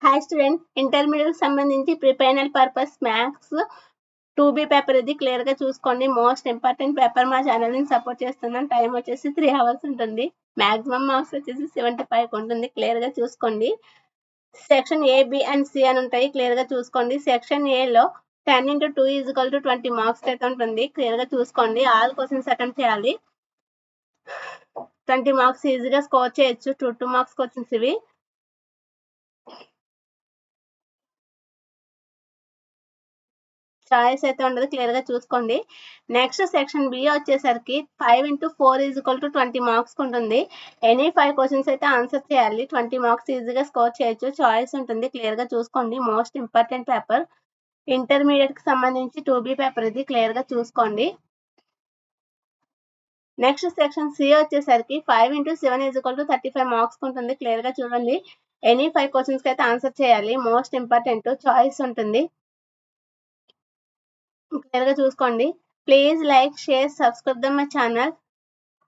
Hi student, intermediate సంబంధించి ప్రిపైనల్ purpose maths 2B paper ఇది క్లియర్గా చూసుకోండి. Most important paper. మా ఛానల్ని సపోర్ట్ చేస్తున్నాను. టైం వచ్చేసి 3 hours ఉంటుంది. మ్యాక్సిమం మార్క్స్ వచ్చేసి 75 ఉంటుంది. క్లియర్గా చూసుకోండి. Section A, B and C అని ఉంటాయి. క్లియర్గా చూసుకోండి. సెక్షన్ ఏలో 10 into 2 = 20 మార్క్స్ అయితే ఉంటుంది. క్లియర్గా చూసుకోండి. ఆల్ క్వశ్చన్స్ అటెంప్ట్ చేయాలి. 20 మార్క్స్ ఈజీగా స్కోర్ చేయొచ్చు. 2 మార్క్స్ క్వశ్చన్స్ ఇవి. చాయిస్ అయితే ఉండదు. క్లియర్గా చూసుకోండి. నెక్స్ట్ సెక్షన్ బి వచ్చేసరికి 5 into 4 = 20 మార్క్స్ ఉంటుంది. ఎనీ 5 క్వశ్చన్స్ అయితే ఆన్సర్ చేయాలి. 20 మార్క్స్ ఈజీగా స్కోర్ చేయొచ్చు. చాయిస్ ఉంటుంది. క్లియర్గా చూసుకోండి. Most important paper. ఇంటర్మీడియట్కి సంబంధించి 2B పేపర్ ఇది. క్లియర్గా చూసుకోండి. నెక్స్ట్ సెక్షన్ సి వచ్చేసరికి 5 into 7 = 35 మార్క్స్ ఉంటుంది. క్లియర్గా చూడండి. ఎనీ 5 క్వశ్చన్స్కి అయితే ఆన్సర్ చేయాలి. Most important. చాయిస్ ఉంటుంది. క్లియర్గా చూసుకోండి. Please like, share, subscribe my channel.